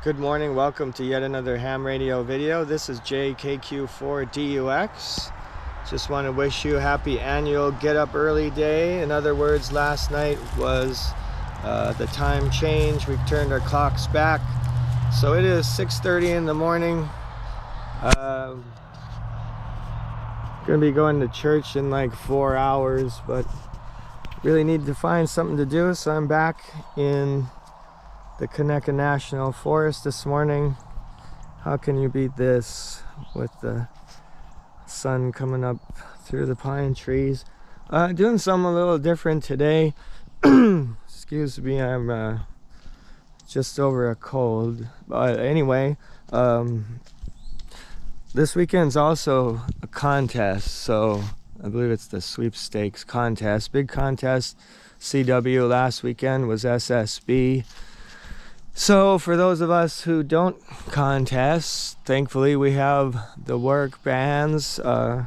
Good morning, welcome to yet another ham radio video. This is JKQ4DUX. Just want to wish you a happy annual get up early day. In other words, last night was the time change. We've turned our clocks back. So it is 6:30 in the morning. Gonna be going to church in like 4 hours, but really need to find something to do. So I'm back in the Conecuh National Forest this morning. How can you beat this with the sun coming up through the pine trees? Doing something a little different today. Excuse me, I'm just over a cold. But anyway, this weekend's also a contest, so I believe it's the sweepstakes contest. Big contest. CW last weekend was SSB. So for those of us who don't contest, thankfully we have the WARC bands. So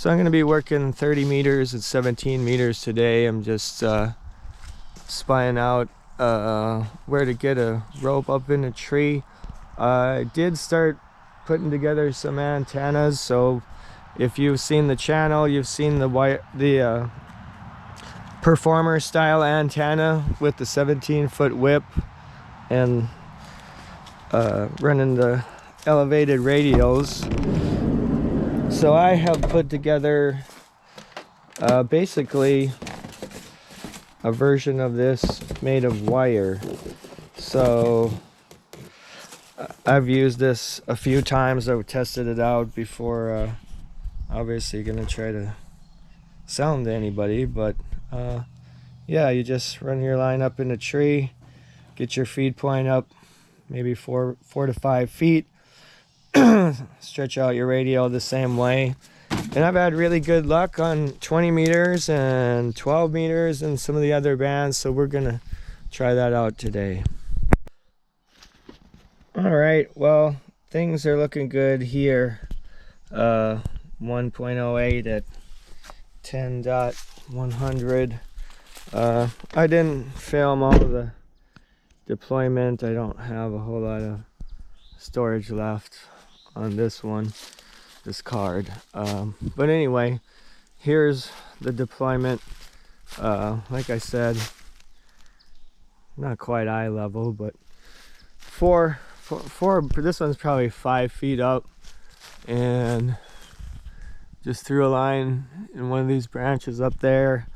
I'm going to be working 30 meters and 17 meters today. I'm just spying out where to get a rope up in a tree. I did start putting together some antennas. So if you've seen the channel, you've seen the performer style antenna with the 17-foot whip and running the elevated radials. So I have put together basically a version of this made of wire. So I've used this a few times. I've tested it out before obviously gonna try to sound to anybody, but yeah, you just run your line up in a tree, get your feed point up maybe 4 to 5 feet, stretch out your radio the same way. And I've had really good luck on 20 meters and 12 meters and some of the other bands, so we're gonna try that out today. All right, well, things are looking good here. 1.08 at 10.100. I didn't film all the deployment. I don't have a whole lot of storage left on this card. But anyway, here's the deployment. Like I said, not quite eye level, but four, this one's probably 5 feet up, and just threw a line in one of these branches up there,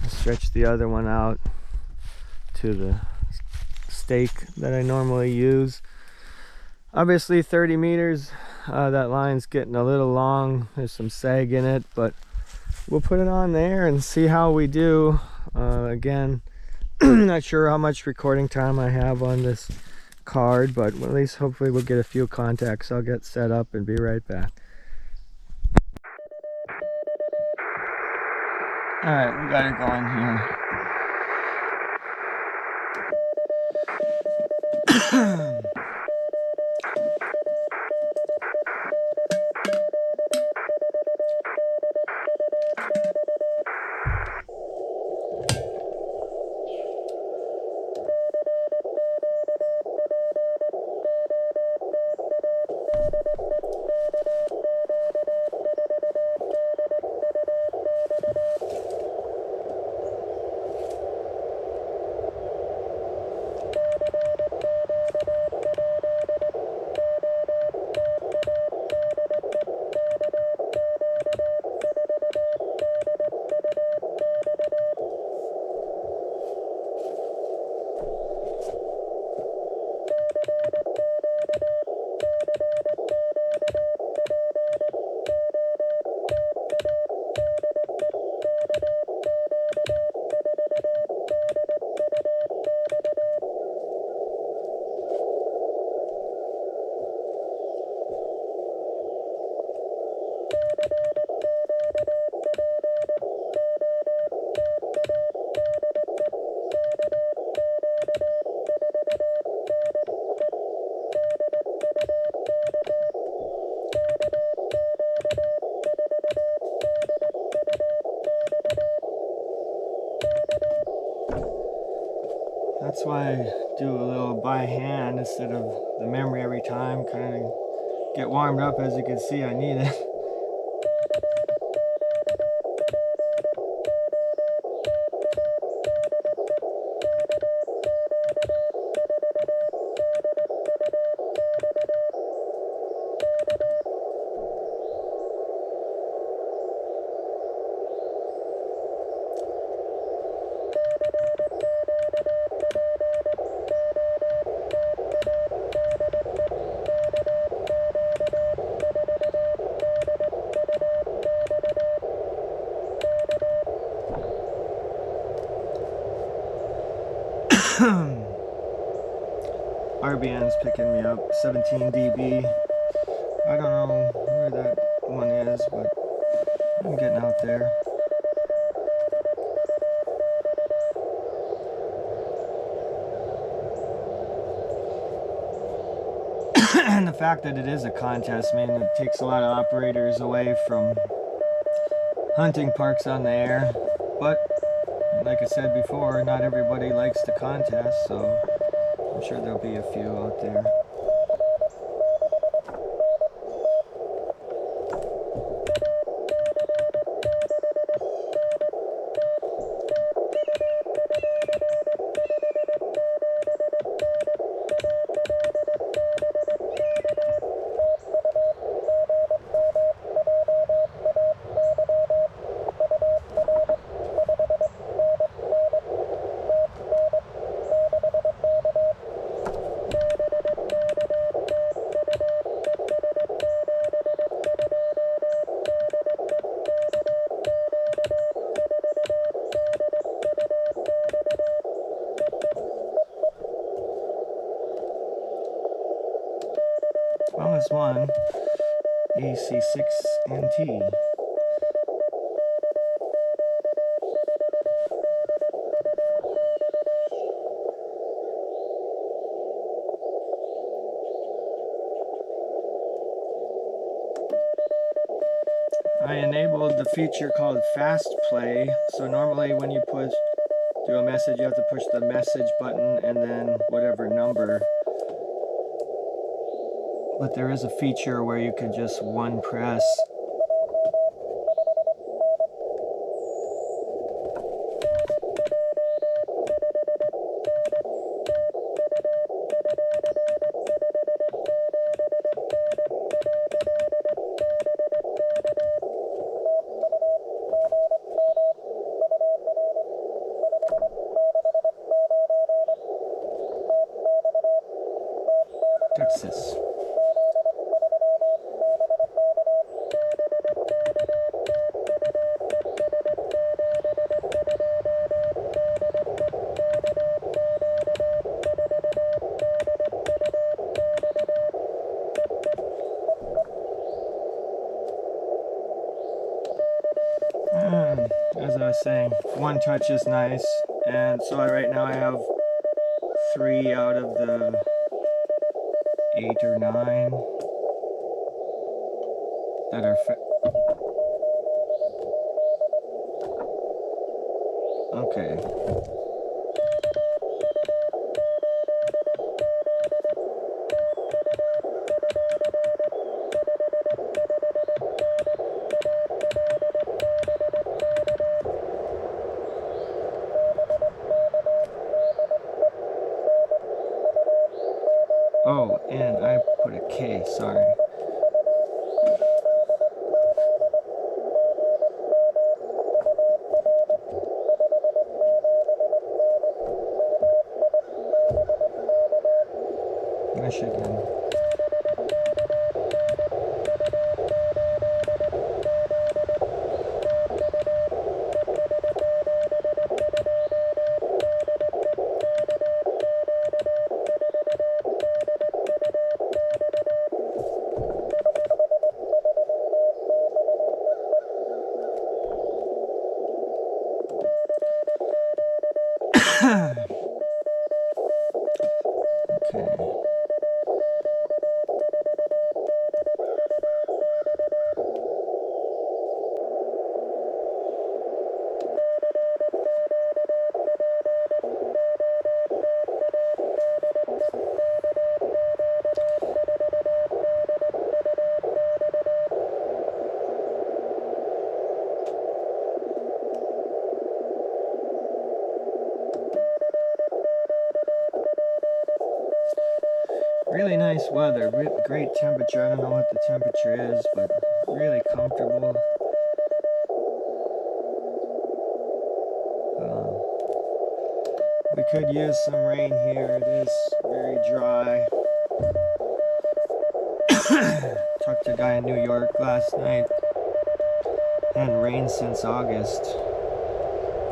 stretch the other one out to the stake that I normally use. Obviously 30 meters, that line's getting a little long. There's some sag in it, but we'll put it on there and see how we do. Again, not sure how much recording time I have on this card, but at least hopefully we'll get a few contacts. I'll get set up and be right back. All right, we got it going here. That's why I do a little by hand instead of the memory every time. Kind of get warmed up. As you can see, I need it. RBN's picking me up, 17 dB. I don't know where that one is, but I'm getting out there. And the fact that it is a contest, man, it takes a lot of operators away from hunting parks on the air. But like I said before, not everybody likes the contest, so I'm sure there'll be a few out there. Well, this one, AC6NT. I enabled the feature called Fast Play. So normally when you do a message, you have to push the message button and then whatever number. But there is a feature where you could just one press. Texas. As I was saying, one touch is nice, and so right now I have 3 out of the 8 or 9 that are okay. Oh, and I put a K, sorry. Michigan. Okay. Really nice weather, great temperature. I don't know what the temperature is, but really comfortable. We could use some rain here. It is very dry. Talked to a guy in New York last night. Hadn't rained since August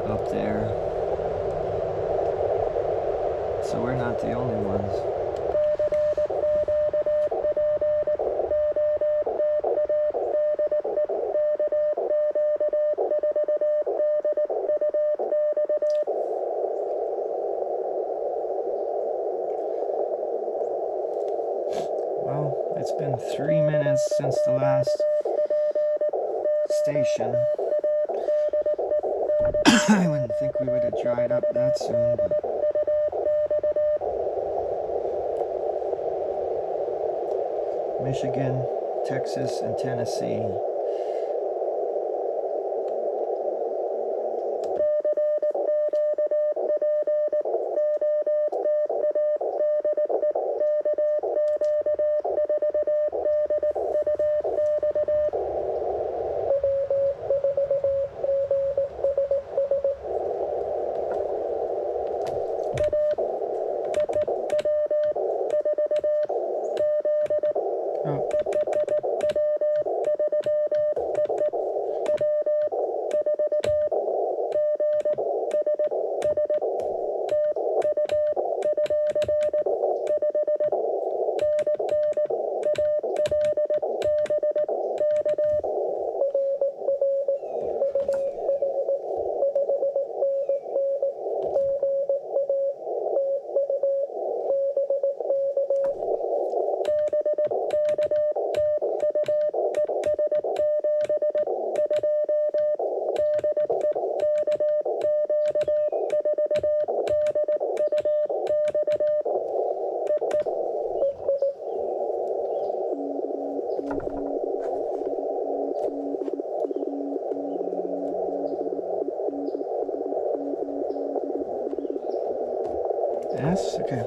up there. So we're not the only ones. Well, it's been 3 minutes since the last station. I wouldn't think we would have dried up that soon, but Michigan, Texas, and Tennessee. Oh. Yes? Okay.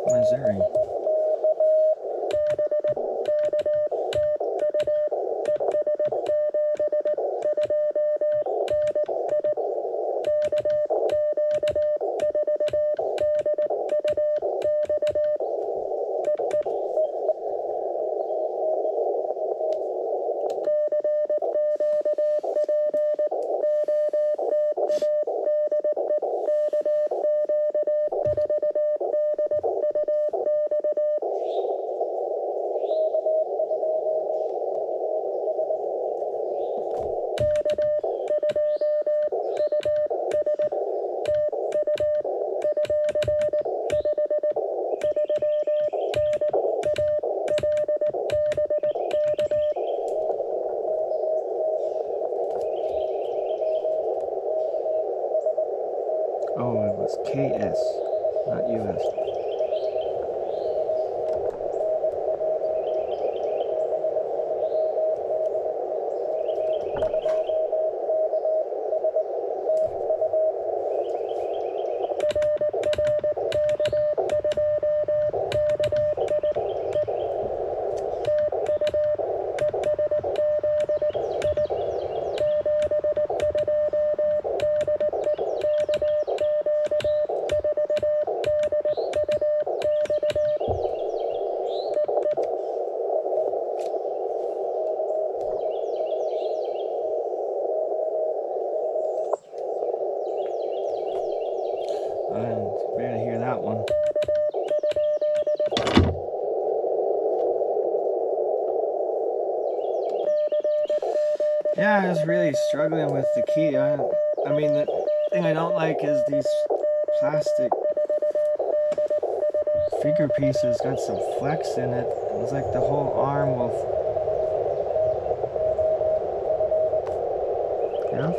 Missouri. Oh, it was KS, not US. I barely hear that one. Yeah, I was really struggling with the key. I mean, the thing I don't like is these plastic finger pieces got some flex in it. It's like the whole arm will. Yeah.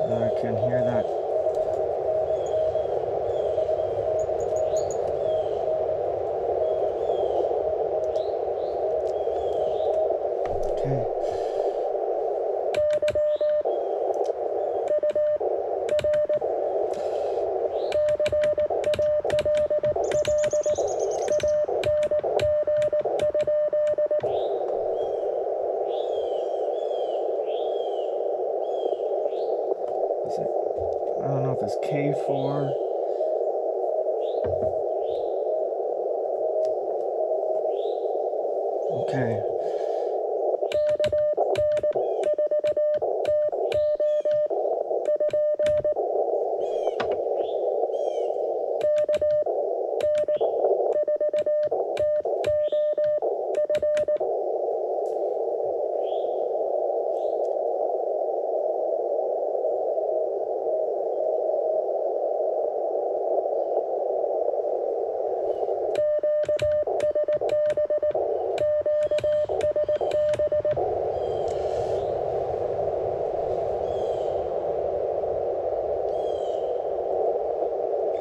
I can hear that. Okay. Is it? I don't know if it's K4. Okay.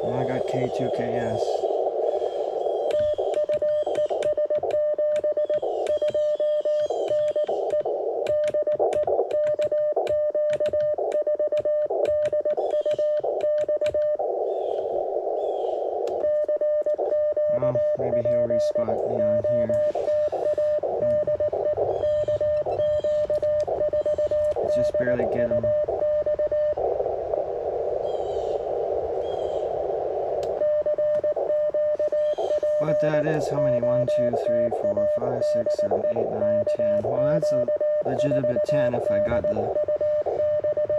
Well, I got K2KS. Well, maybe he'll respot me on here. Just barely get him. But that is how many? 1, 2, 3, 4, 5, 6, 7, 8, 9, 10. Well, that's a legitimate 10 if I got the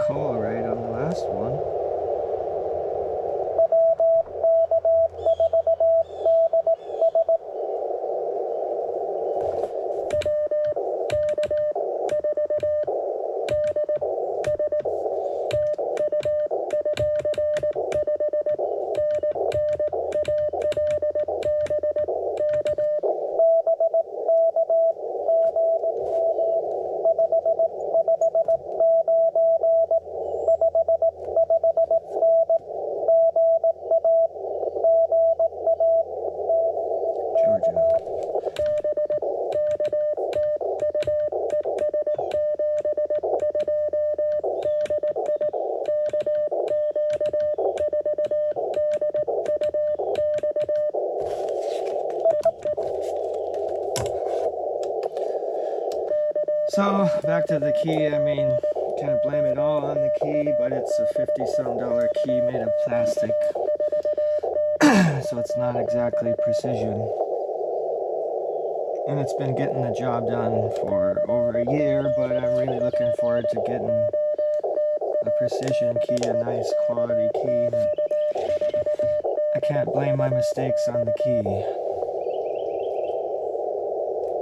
call right on the last one. So back to the key. I mean, can't blame it all on the key, but it's a $50-some key made of plastic. So it's not exactly precision. And it's been getting the job done for over a year, but I'm really looking forward to getting a precision key, a nice quality key. I can't blame my mistakes on the key.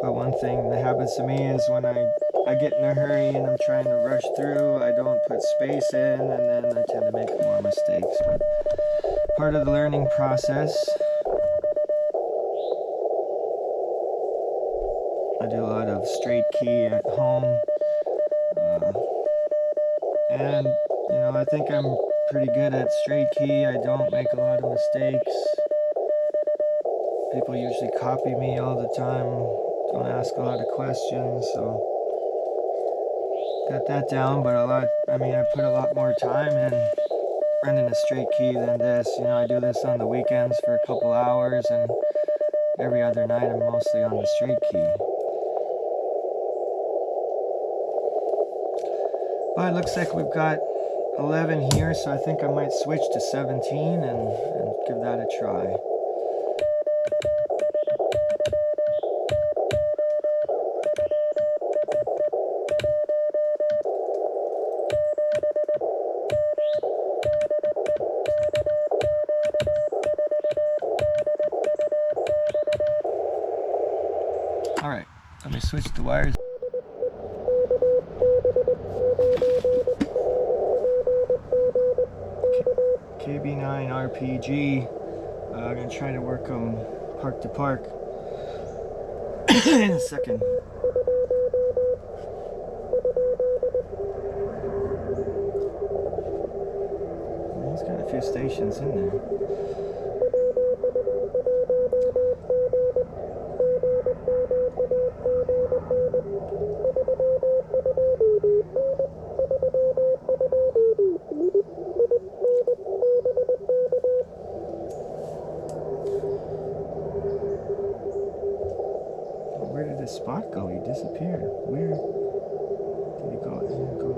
But one thing that happens to me is when I get in a hurry and I'm trying to rush through, I don't put space in, and then I tend to make more mistakes. But part of the learning process. I do a lot of straight key at home, and you know, I think I'm pretty good at straight key. I don't make a lot of mistakes. People usually copy me all the time, don't ask a lot of questions, so got that down. But I put a lot more time in running a straight key than this. You know, I do this on the weekends for a couple hours, and every other night I'm mostly on the straight key. But it looks like we've got 11 here, so I think I might switch to 17 and give that a try. Alright, let me switch the wires. KB9 RPG. I'm going to try to work them park to park in a second. He's got a few stations in there. Where did this spot go? He disappeared. Where did he go? He didn't go.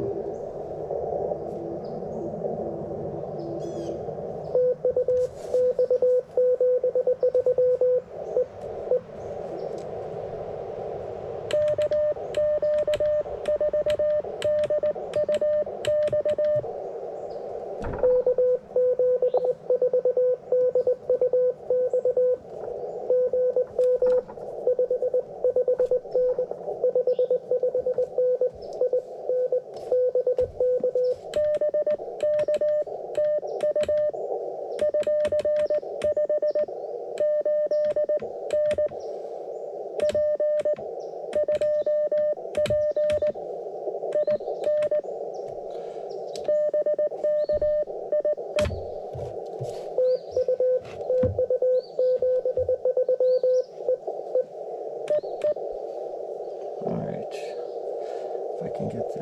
I can get the,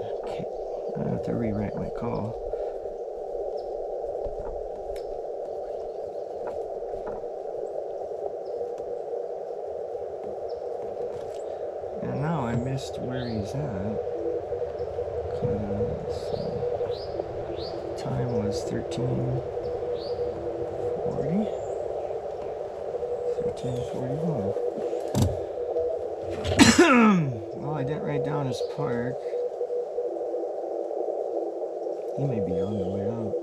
I have to rewrite my call. And now I missed where he's at. Time was 13:40. 13:41. Well, I didn't write down his park. He may be on the way out.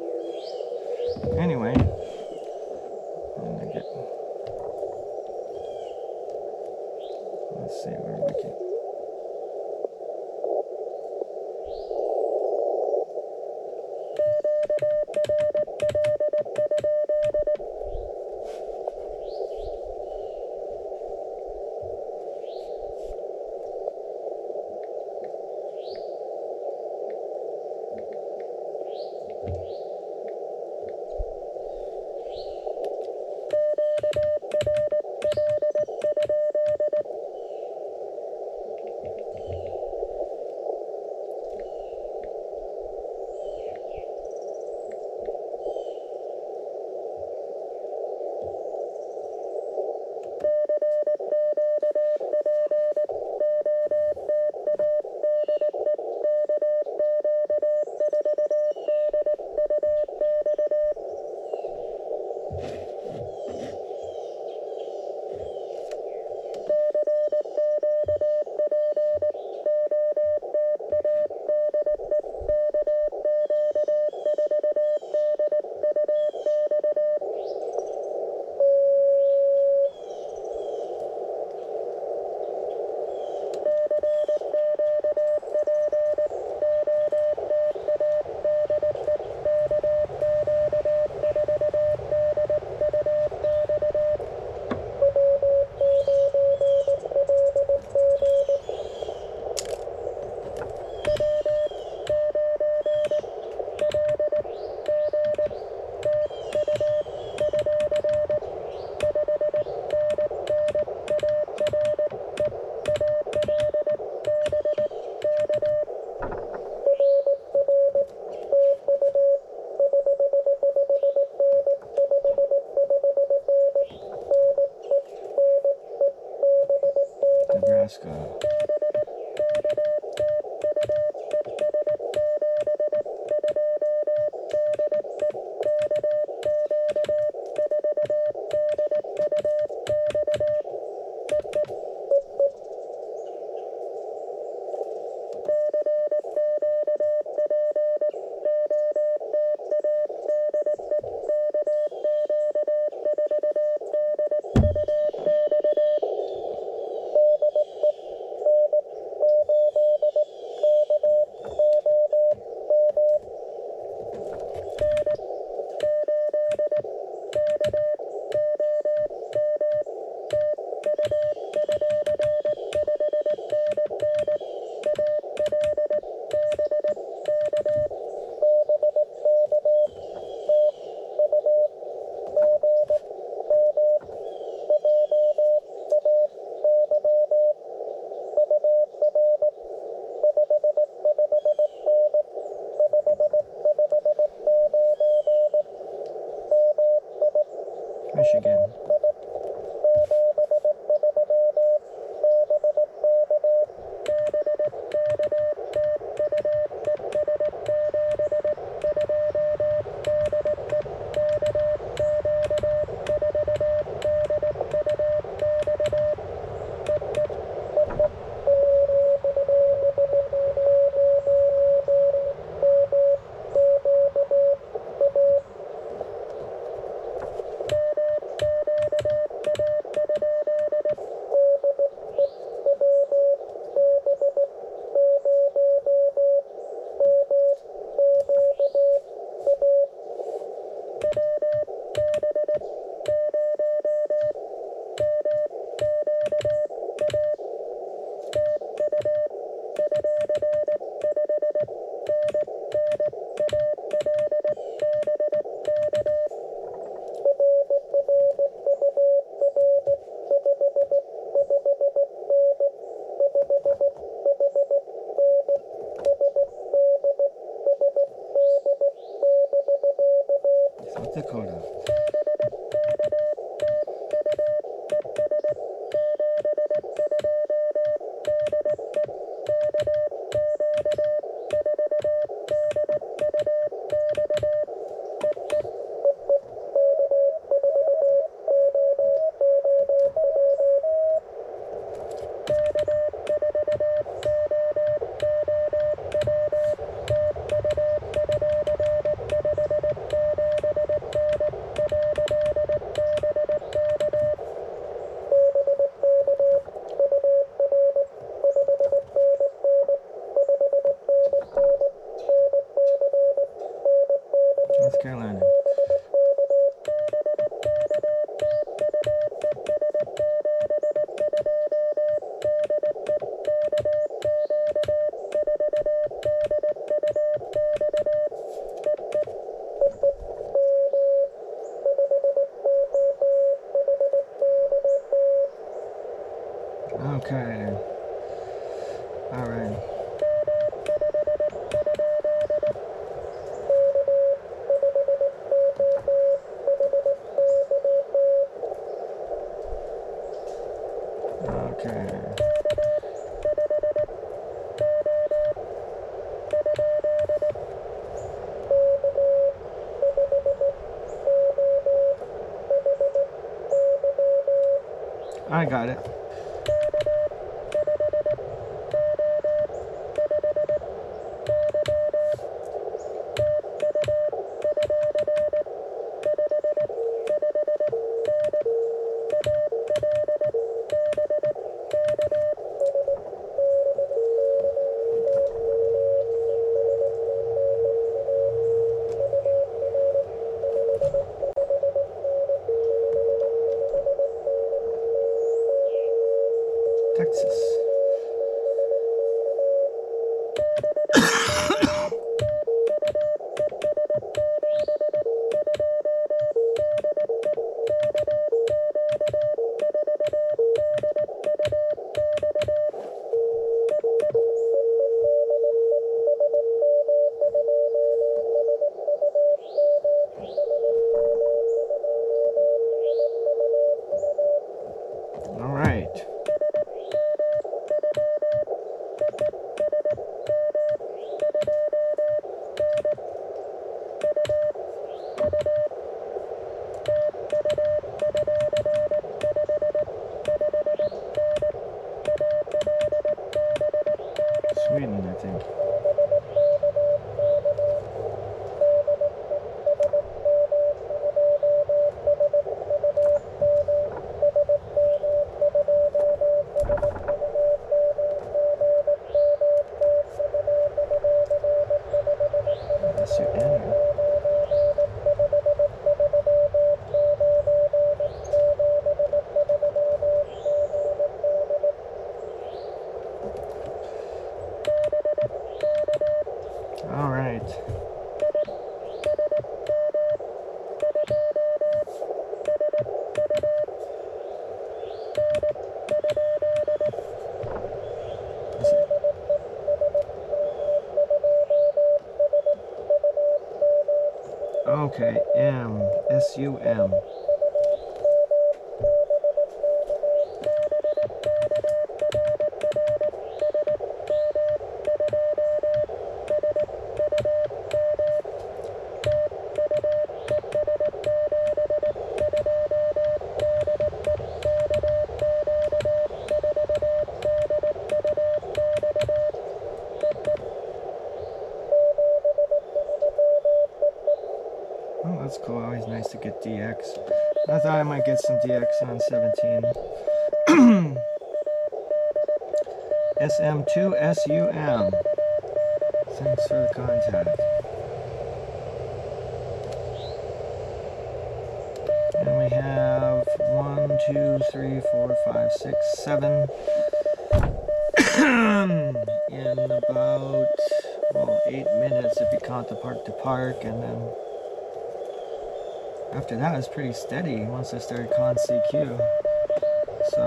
Anyway, let's see where we can. go. Michigan. South Dakota. North Carolina. Okay. All right. Okay. I got it. All right. Okay, SUM. Oh, that's cool. Always nice to get DX. I thought I might get some DX on 17. SM2SUM. Thanks for the contact. And we have 1, 2, 3, 4, 5, 6, 7. In about, well, 8 minutes if you count the park to park, and then after that it's pretty steady once I started con CQ. So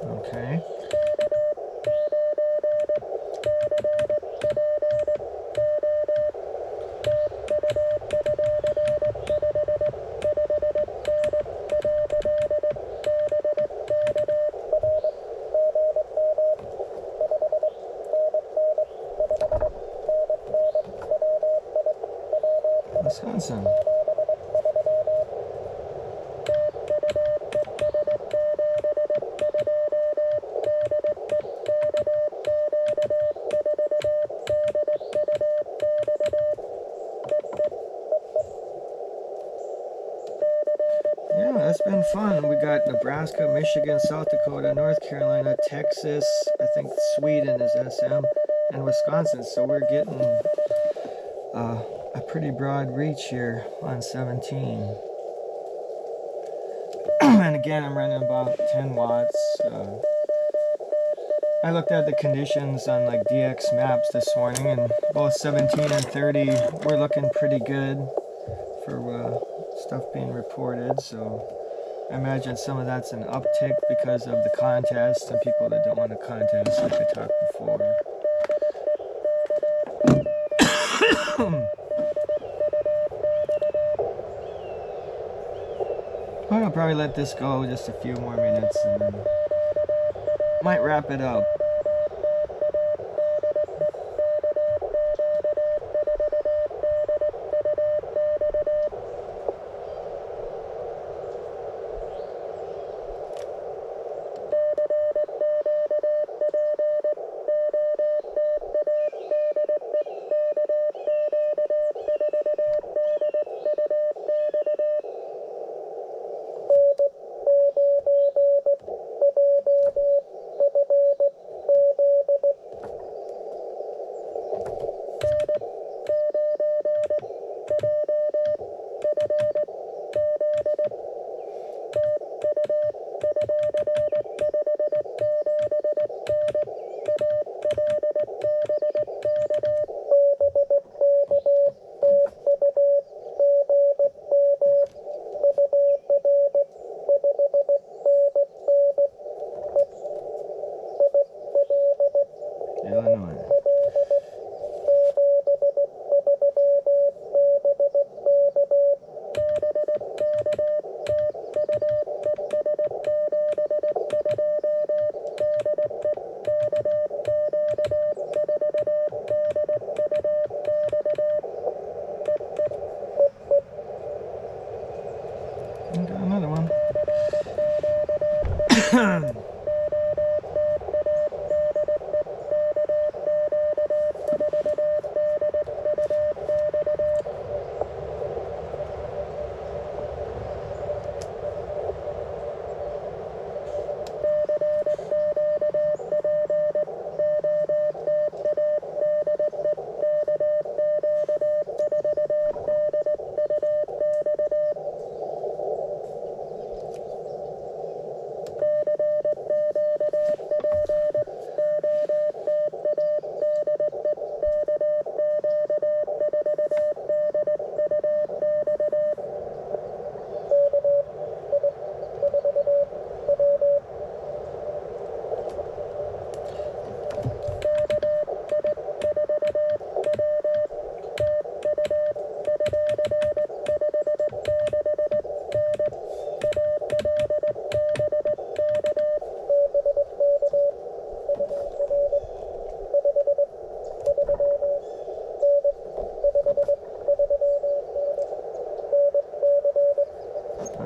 okay. Wisconsin. Yeah, that's been fun. We got Nebraska, Michigan, South Dakota, North Carolina, Texas, I think Sweden is SM, and Wisconsin. So we're getting a pretty broad reach here on 17. And again, I'm running about 10 watts. I looked at the conditions on like DX maps this morning, and both 17 and 30 were looking pretty good for stuff being reported. So I imagine some of that's an uptick because of the contest and people that don't want to contest, like I talked before. I'll probably let this go just a few more minutes and then might wrap it up. Illinois. And got another one.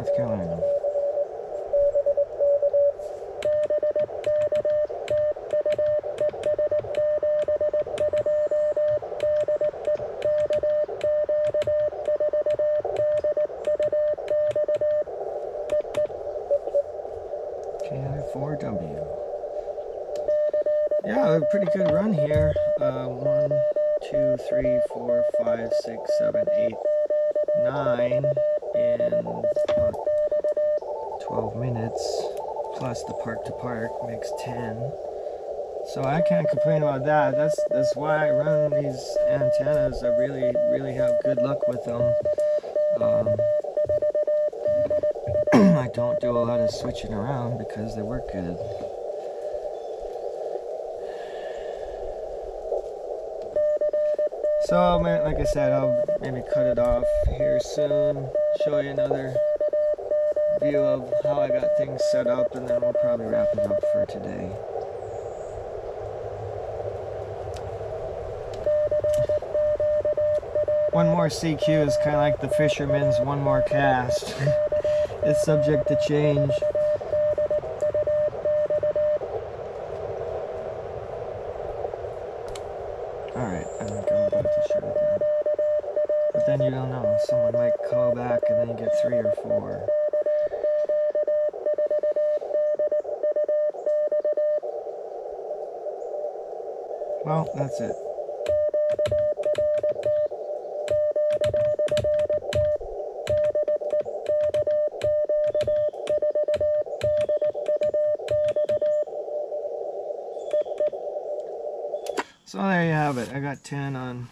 North Carolina. KI4W. Yeah, a pretty good run here. 1, 2, 3, 4, 5, 6, 7, 8, 9 in about 12 minutes. Plus the park to park makes 10. So I can't complain about that. That's why I run these antennas. I really have good luck with them. I don't do a lot of switching around because they work good. So, like I said, I'll maybe cut it off here soon, show you another view of how I got things set up, and then we'll probably wrap it up for today. One more CQ is kind of like the fisherman's one more cast. It's subject to change. Alright, I think I'm about to shut it down. But then you don't know. Someone might call back and then you get 3 or 4. Well, that's it. So there you have it. I got 10 on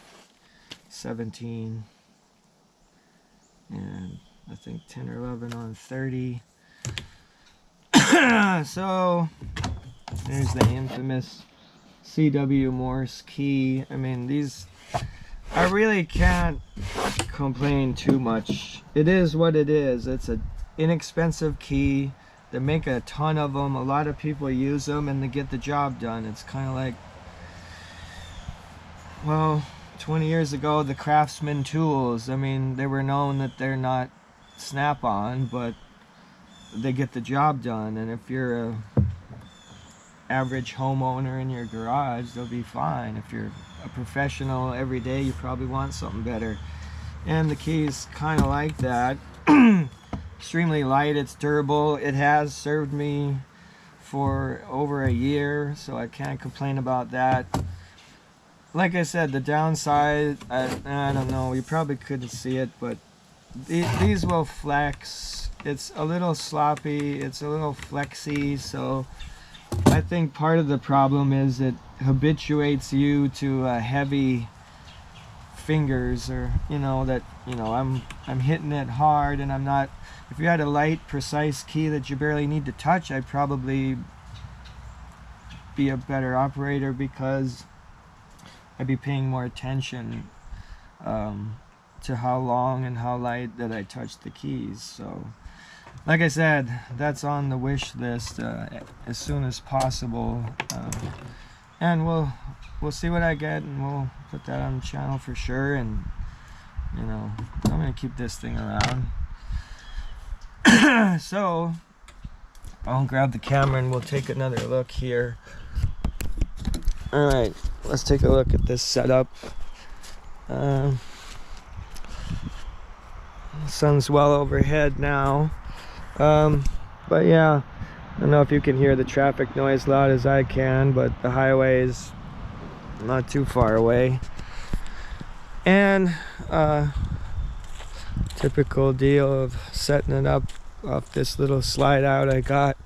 17 and I think 10 or 11 on 30. So there's the infamous CW Mosre key. I mean, these, I really can't complain too much. It is what it is. It's an inexpensive key. They make a ton of them. A lot of people use them and they get the job done. It's kind of like, well, 20 years ago, the Craftsman tools, I mean, they were known that they're not snap-on, but they get the job done. And if you're a average homeowner in your garage, they'll be fine. If you're a professional every day, you probably want something better. And the key's kind of like that. Extremely light, it's durable. It has served me for over a year, so I can't complain about that. Like I said, the downside, I don't know, you probably couldn't see it, but these will flex. It's a little sloppy, it's a little flexy, so I think part of the problem is it habituates you to heavy fingers, or I'm hitting it hard and I'm not. If you had a light, precise key that you barely need to touch, I'd probably be a better operator because I'd be paying more attention to how long and how light that I touch the keys. So like I said, that's on the wish list as soon as possible, and we'll see what I get, and we'll put that on the channel for sure. And I'm gonna keep this thing around. So I'll grab the camera and we'll take another look here. All right, let's take a look at this setup. Sun's well overhead now. But yeah, I don't know if you can hear the traffic noise loud as I can, but the highway is not too far away. And typical deal of setting it up off this little slide out I got.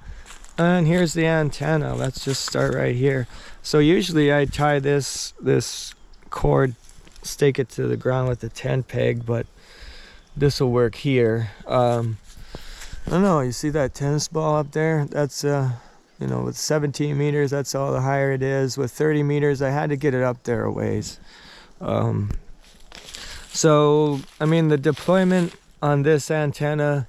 And here's the antenna. Let's just start right here. So usually I tie this cord, stake it to the ground with a 10 peg, but this will work here. I don't know, you see that tennis ball up there? That's with 17 meters, that's all the higher it is. With 30 meters, I had to get it up there a ways. So I mean, the deployment on this antenna,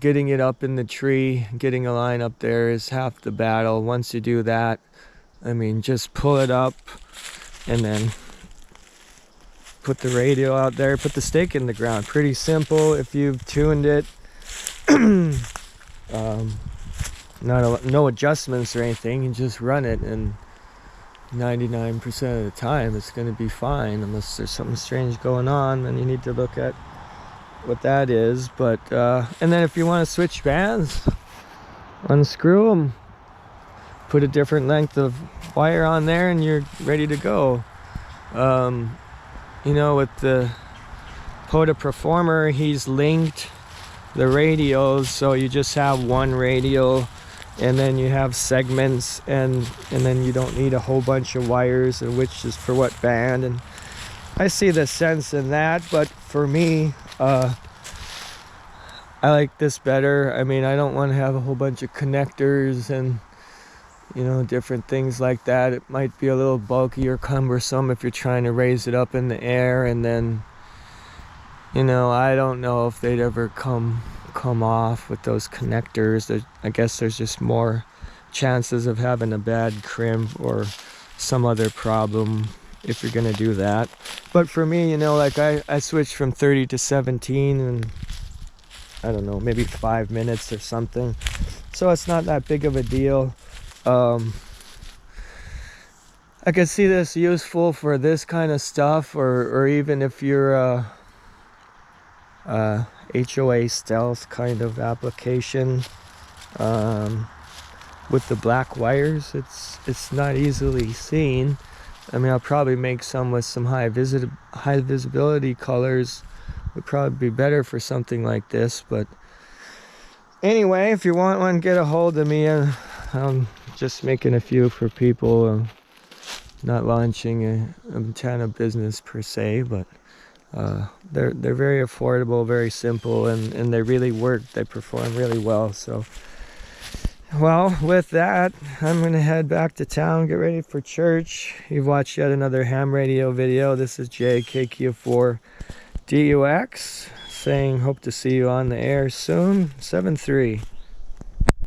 getting it up in the tree, getting a line up there is half the battle. Once you do that, I mean, just pull it up and then put the radio out there, put the stake in the ground. Pretty simple if you've tuned it. No adjustments or anything. You just run it, and 99% of the time it's going to be fine, unless there's something strange going on. Then you need to look at what that is. But and then if you want to switch bands, unscrew them, put a different length of wire on there, and you're ready to go. You know, with the POTA Performer, he's linked the radios, so you just have one radio, and then you have segments, and then you don't need a whole bunch of wires, and which is for what band. And I see the sense in that, but for me, I like this better. I mean, I don't want to have a whole bunch of connectors and, you know, different things like that. It might be a little bulky or cumbersome if you're trying to raise it up in the air, and then, you know, I don't know if they'd ever come off with those connectors. I guess there's just more chances of having a bad crimp or some other problem if you're gonna do that. But for me, you know, like I switched from 30 to 17 and I don't know, maybe 5 minutes or something, so it's not that big of a deal. I could see this useful for this kind of stuff, or even if you're HOA stealth kind of application. With the black wires, it's not easily seen. I mean, I'll probably make some with some high visibility colors. Would probably be better for something like this. But anyway, if you want one, get a hold of me. I'm just making a few for people. Not launching a antenna business per se, but they're very affordable, very simple, and they really work. They perform really well. So, well, with that, I'm gonna head back to town, get ready for church. You've watched yet another ham radio video. This is JKQ4DUX saying hope to see you on the air soon. 7-3.